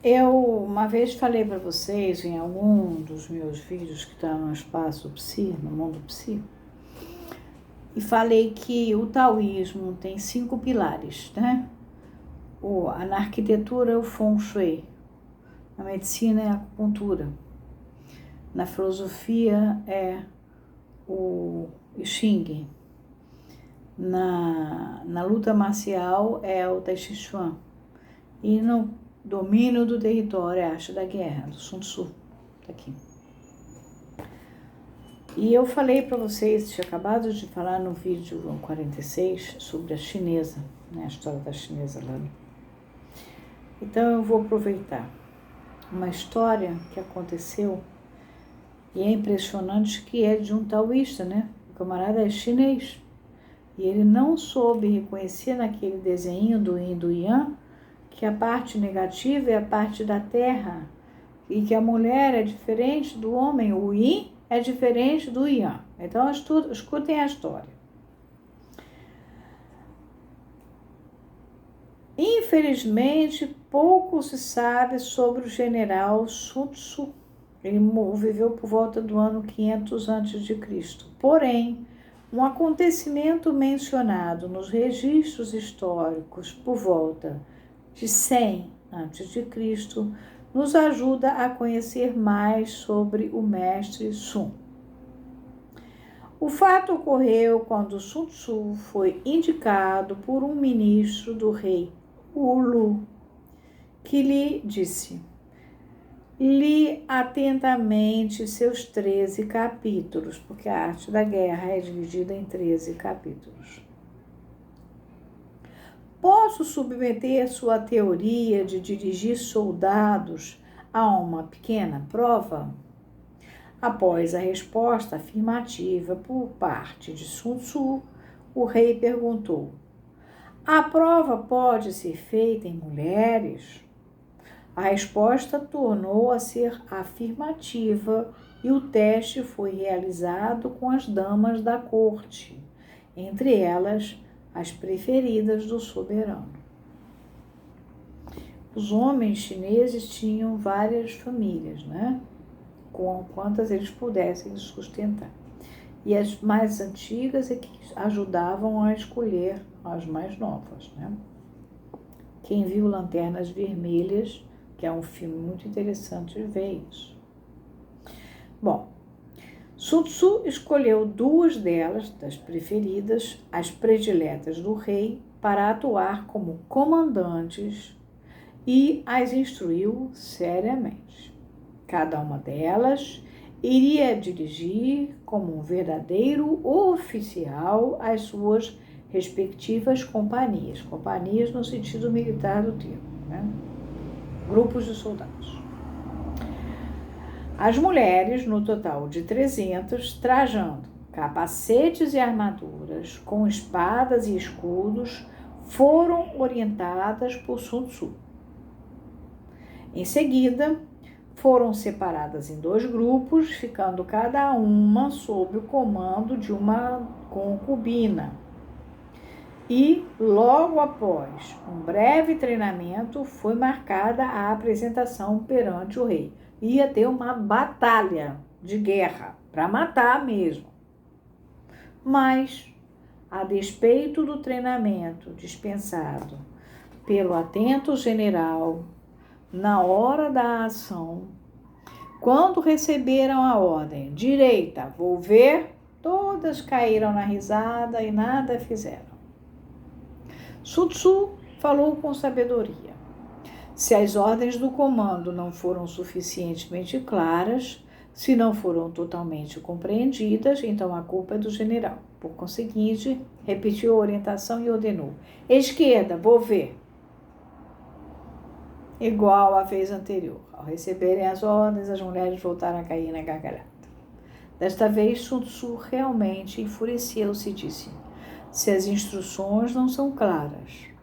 Eu uma vez falei para vocês em algum dos meus vídeos que está no espaço Psi, no mundo Psi, e falei que o taoísmo tem 5 pilares, né? Na arquitetura é o Feng Shui, na medicina é a acupuntura, na filosofia é o I Ching, na luta marcial é o Tai Chi Chuan, e no domínio do território é a arte da guerra, do Sun Tzu, tá aqui. E eu falei para vocês, tinha acabado de falar no vídeo 46 sobre a chinesa, né, a história da chinesa lá. Então eu vou aproveitar uma história que aconteceu e é impressionante, que é de um taoísta, né? O camarada é chinês e ele não soube reconhecer naquele desenho do Yin e do Yang que a parte negativa é a parte da terra e que a mulher é diferente do homem, o Yin é diferente do Yang. Então escutem a história. Infelizmente, pouco se sabe sobre o general Sun Tzu. Ele viveu por volta do ano 500 a.C. Porém, um acontecimento mencionado nos registros históricos por volta de 100 a.C. nos ajuda a conhecer mais sobre o mestre Sun. O fato ocorreu quando Sun Tzu foi indicado por um ministro do rei Ulu, que lhe disse: li atentamente seus 13 capítulos, porque a arte da guerra é dividida em 13 capítulos. Posso submeter sua teoria de dirigir soldados a uma pequena prova? Após a resposta afirmativa por parte de Sun Tzu, o rei perguntou: a prova pode ser feita em mulheres? A resposta tornou a ser afirmativa e o teste foi realizado com as damas da corte, entre elas as preferidas do soberano. Os homens chineses tinham várias famílias, né? Com quantas eles pudessem sustentar. E as mais antigas é que ajudavam a escolher as mais novas, né? Quem viu Lanternas Vermelhas, que é um filme muito interessante, vê isso. Bom, Sun Tzu escolheu 2 delas, das preferidas, as prediletas do rei, para atuar como comandantes e as instruiu seriamente. Cada uma delas iria dirigir como um verdadeiro oficial as suas respectivas companhias. Companhias no sentido militar do termo, né? Grupos de soldados. As mulheres, no total de 300, trajando capacetes e armaduras, com espadas e escudos, foram orientadas por Sun Tzu. Em seguida, foram separadas em 2 grupos, ficando cada uma sob o comando de uma concubina. E, logo após um breve treinamento, foi marcada a apresentação perante o rei. Ia ter uma batalha de guerra, para matar mesmo. Mas, a despeito do treinamento dispensado pelo atento general, na hora da ação, quando receberam a ordem, direita, vou ver, todas caíram na risada e nada fizeram. Sun Tzu falou com sabedoria. Se as ordens do comando não foram suficientemente claras, se não foram totalmente compreendidas, então a culpa é do general. Por conseguinte, repetiu a orientação e ordenou: esquerda, vou ver. Igual à vez anterior. Ao receberem as ordens, as mulheres voltaram a cair na gargalhada. Desta vez, Sun Tzu realmente enfureceu-se e disse: se as instruções não são claras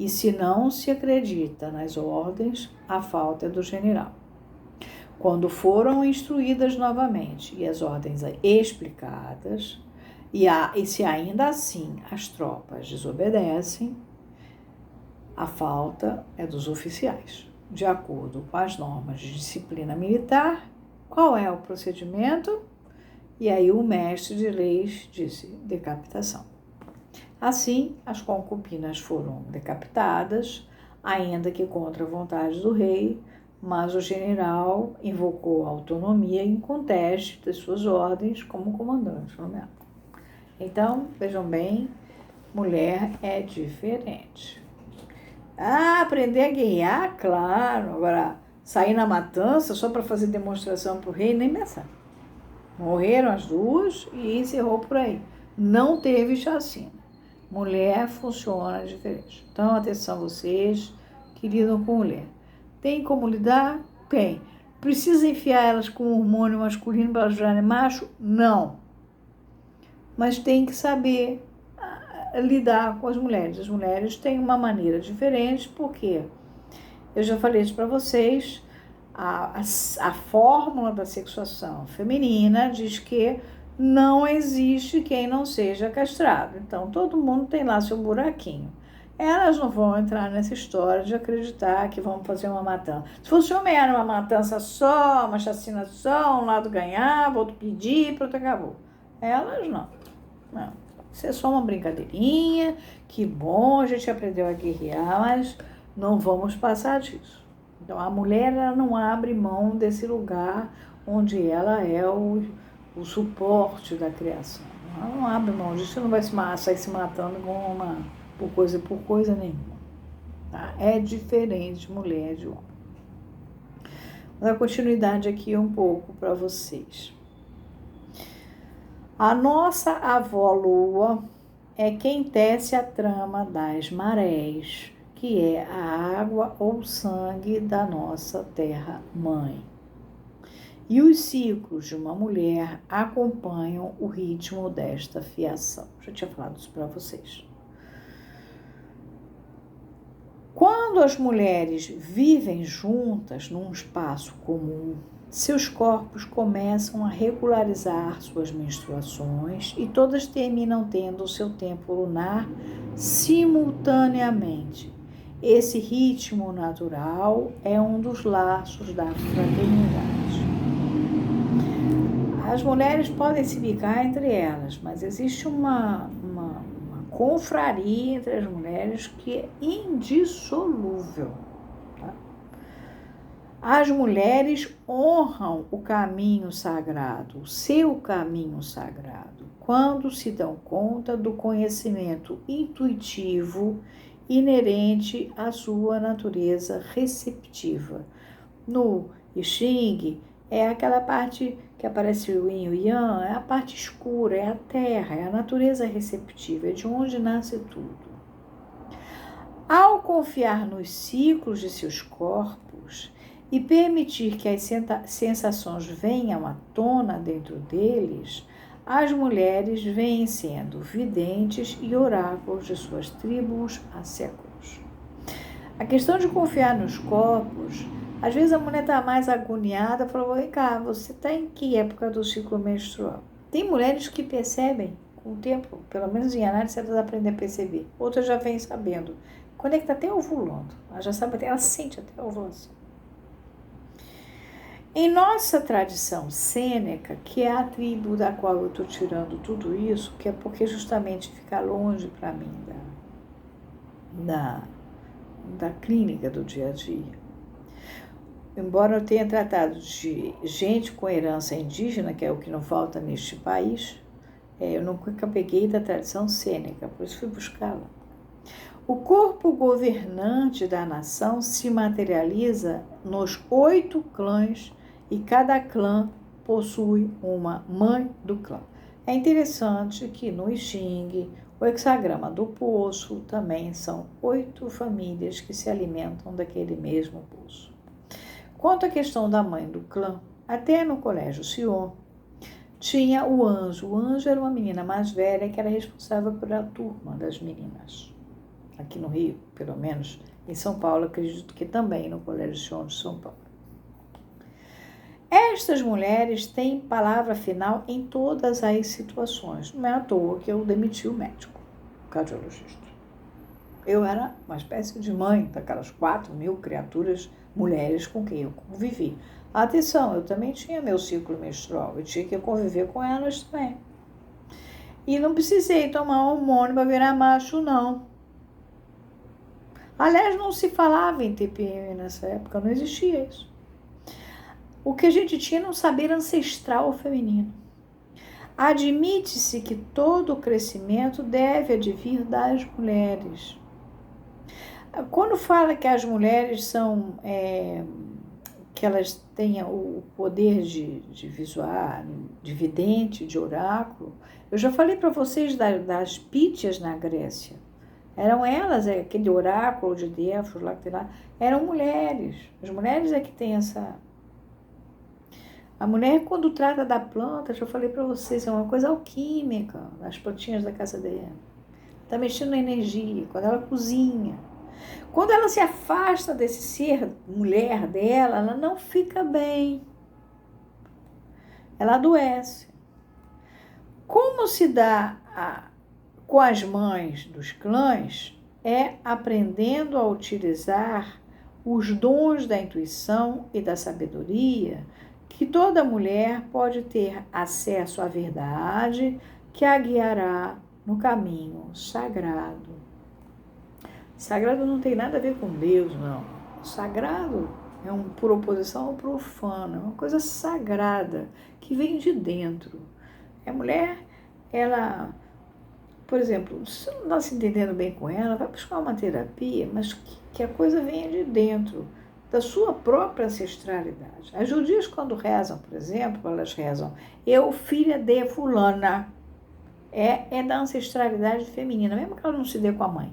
e se não se acredita nas ordens, a falta é do general. Quando foram instruídas novamente e as ordens explicadas, e se ainda assim as tropas desobedecem, a falta é dos oficiais. de acordo com as normas de disciplina militar, qual é o procedimento? E aí o mestre de leis disse decapitação. Assim, as concubinas foram decapitadas, ainda que contra a vontade do rei, mas o general invocou a autonomia inconteste das suas ordens como comandante nomeado. Então, vejam bem, mulher é diferente. Aprender a guerrear, claro. Agora, sair na matança só para fazer demonstração para o rei, nem pensar. Morreram as duas e encerrou por aí. Não teve chacina. Mulher funciona diferente. Então, atenção vocês que lidam com mulher. Tem como lidar? Tem. Precisa enfiar elas com hormônio masculino para elas virarem macho? Não. Mas tem que saber lidar com as mulheres. As mulheres têm uma maneira diferente, porque eu já falei isso para vocês, a fórmula da sexuação feminina diz que não existe quem não seja castrado. Então, todo mundo tem lá seu buraquinho. Elas não vão entrar nessa história de acreditar que vão fazer uma matança. Se fosse homem, era uma matança só, uma chacina só, um lado ganhava, outro pedir, pronto, acabou. Elas não. Não. Isso é só uma brincadeirinha, que bom, a gente aprendeu a guerrear, mas não vamos passar disso. Então, a mulher ela não abre mão desse lugar onde ela é o suporte da criação. Ela não abre mão disso, não vai sair se matando por coisa nenhuma. Tá? É diferente mulher de homem. Vou dar continuidade aqui um pouco para vocês. A nossa avó Lua é quem tece a trama das marés, que é a água ou sangue da nossa terra-mãe. E os ciclos de uma mulher acompanham o ritmo desta fiação. Já tinha falado isso para vocês. Quando as mulheres vivem juntas num espaço comum, seus corpos começam a regularizar suas menstruações e todas terminam tendo o seu tempo lunar simultaneamente. Esse ritmo natural é um dos laços da fraternidade. As mulheres podem se bicar entre elas, mas existe uma confraria entre as mulheres que é indissolúvel. Tá? As mulheres honram o caminho sagrado, o seu caminho sagrado, quando se dão conta do conhecimento intuitivo inerente à sua natureza receptiva. No I Ching, é aquela parte que aparece o Yin e o Yang, é a parte escura, é a terra, é a natureza receptiva, é de onde nasce tudo. Ao confiar nos ciclos de seus corpos e permitir que as sensações venham à tona dentro deles, as mulheres vêm sendo videntes e oráculos de suas tribos há séculos. A questão de confiar nos corpos, às vezes a mulher está mais agoniada, fala, vem cá, você está em que época do ciclo menstrual? Tem mulheres que percebem com o tempo, pelo menos em análise, elas aprendem a perceber. Outras já vêm sabendo. Quando é que está até ovulando? Ela já sabe, ela sente até a ovulação. Em nossa tradição cênica, que é a tribo da qual eu estou tirando tudo isso, que é porque justamente fica longe para mim da clínica do dia a dia. Embora eu tenha tratado de gente com herança indígena, que é o que não falta neste país, eu nunca peguei da tradição cênica, por isso fui buscá-la. O corpo governante da nação se materializa nos 8 clãs e cada clã possui uma mãe do clã. É interessante que no I Ching, o hexagrama do poço também são 8 famílias que se alimentam daquele mesmo poço. Quanto à questão da mãe do clã, até no colégio Sion, tinha o anjo. O anjo era uma menina mais velha que era responsável pela turma das meninas. Aqui no Rio, pelo menos, em São Paulo, acredito que também no colégio Sion de São Paulo. Estas mulheres têm palavra final em todas as situações. Não é à toa que eu demiti o médico, o cardiologista. Eu era uma espécie de mãe daquelas 4.000 criaturas, mulheres com quem eu convivi. Atenção, eu também tinha meu ciclo menstrual, eu tinha que conviver com elas também. E não precisei tomar hormônio para virar macho, não. Aliás, não se falava em TPM nessa época, não existia isso. O que a gente tinha era um saber ancestral feminino. Admite-se que todo o crescimento deve advir das mulheres. Quando fala que as mulheres são, que elas tenham o poder de visual, de vidente, de oráculo, eu já falei para vocês das Pítias na Grécia. Eram elas, aquele oráculo de Delfos lá que tem lá, eram mulheres. As mulheres é que têm essa... A mulher, quando trata da planta, já falei para vocês, é uma coisa alquímica, as plantinhas da casa dela. Está mexendo na energia, quando ela cozinha. Quando ela se afasta desse ser mulher dela, ela não fica bem. Ela adoece. Como se dá com as mães dos clãs, é aprendendo a utilizar os dons da intuição e da sabedoria que toda mulher pode ter acesso à verdade que a guiará no caminho sagrado. Sagrado não tem nada a ver com Deus, não. Sagrado é por oposição ao profano, é uma coisa sagrada que vem de dentro. A mulher, ela, por exemplo, se não está se entendendo bem com ela, vai buscar uma terapia, mas que a coisa venha de dentro, da sua própria ancestralidade. As judias, quando rezam, por exemplo, elas rezam, eu, filha de fulana, é da ancestralidade feminina, mesmo que ela não se dê com a mãe.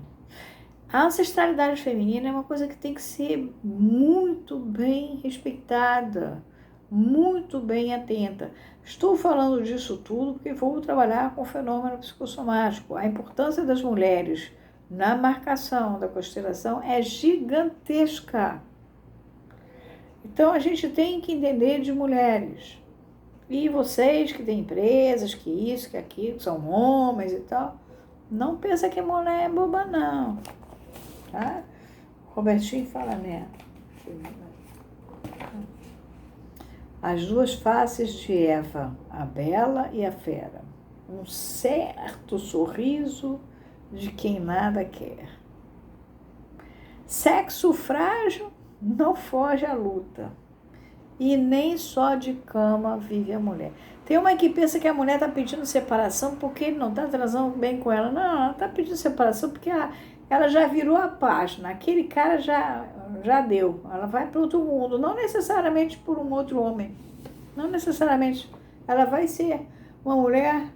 A ancestralidade feminina é uma coisa que tem que ser muito bem respeitada, muito bem atenta. Estou falando disso tudo porque vou trabalhar com o fenômeno psicossomático. A importância das mulheres na marcação da constelação é gigantesca. Então, a gente tem que entender de mulheres. E vocês que têm empresas, que isso, que aquilo, que são homens e tal, não pensa que a mulher é boba, não. Tá? Robertinho fala, né? As duas faces de Eva, a bela e a fera. Um certo sorriso de quem nada quer. Sexo frágil não foge à luta. E nem só de cama vive a mulher. Tem uma que pensa que a mulher está pedindo separação porque ele não está transando bem com ela. Não, ela está pedindo separação porque ela já virou a página. Aquele cara já deu. Ela vai para outro mundo. Não necessariamente por um outro homem. Não necessariamente. Ela vai ser uma mulher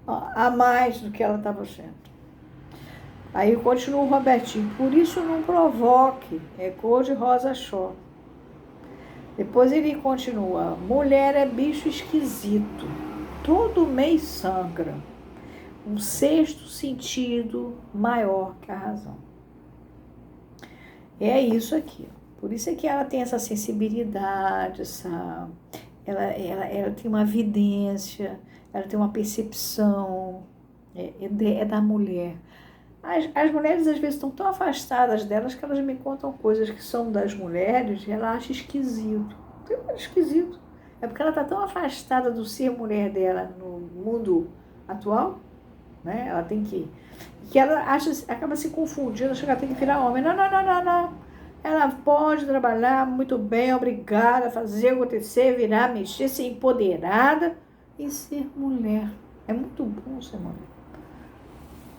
a mais do que ela estava sendo. Aí continua o Robertinho. Por isso não provoque. É cor de rosa choque. Depois ele continua. Mulher é bicho esquisito. Todo mês sangra. Um sexto sentido maior que a razão. É isso aqui. Por isso é que ela tem essa sensibilidade, ela tem uma vidência, ela tem uma percepção, é da mulher. As mulheres às vezes estão tão afastadas delas que elas me contam coisas que são das mulheres e ela acha esquisito. Tem esquisito. É porque ela está tão afastada do ser mulher dela no mundo atual, né? Ela tem que ela acaba se confundindo, chega a ter que virar homem. Não. Ela pode trabalhar muito bem, obrigada, fazer acontecer, virar, mexer, ser empoderada e ser mulher. É muito bom ser mulher.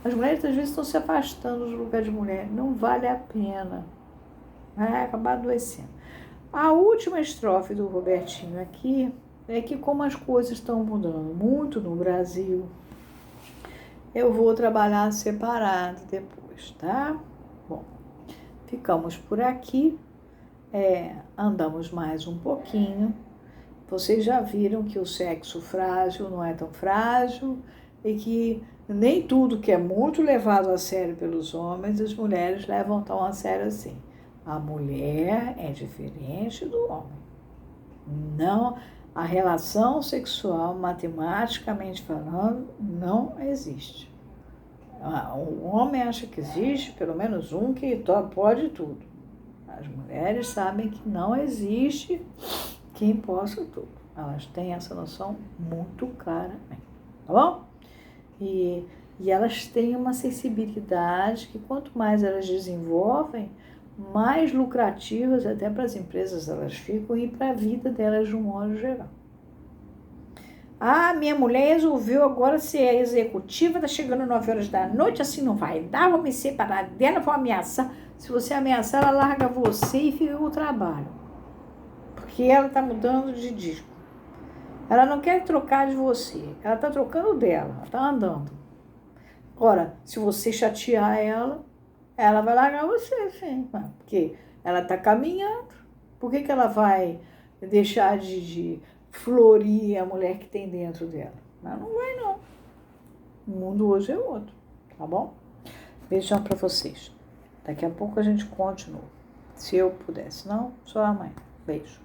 As mulheres às vezes estão se afastando do lugar de mulher. Não vale a pena. Vai acabar adoecendo. A última estrofe do Robertinho aqui é que como as coisas estão mudando muito no Brasil, eu vou trabalhar separado depois, tá? Bom, ficamos por aqui. Andamos mais um pouquinho. Vocês já viram que o sexo frágil não é tão frágil e que nem tudo que é muito levado a sério pelos homens, as mulheres levam tão a sério assim. A mulher é diferente do homem. Não, a relação sexual, matematicamente falando, não existe. O homem acha que existe pelo menos um que pode tudo. As mulheres sabem que não existe quem possa tudo. Elas têm essa noção muito claramente, tá bom? E elas têm uma sensibilidade que quanto mais elas desenvolvem, mais lucrativas até para as empresas elas ficam e para a vida delas de um modo geral. Ah, minha mulher resolveu agora ser executiva, tá chegando 9 horas da noite, assim não vai dar, vou me separar dela, vou ameaçar. Se você ameaçar, ela larga você e fica com o trabalho. Porque ela tá mudando de disco. Ela não quer trocar de você, ela tá trocando dela, ela tá andando. Ora, se você chatear ela vai largar você, sim. Porque ela tá caminhando. Por que ela vai deixar de florir a mulher que tem dentro dela? Ela não vai, não. O mundo hoje é outro, tá bom? Beijão pra vocês. Daqui a pouco a gente continua. Se eu puder, se não, só amanhã. Beijo.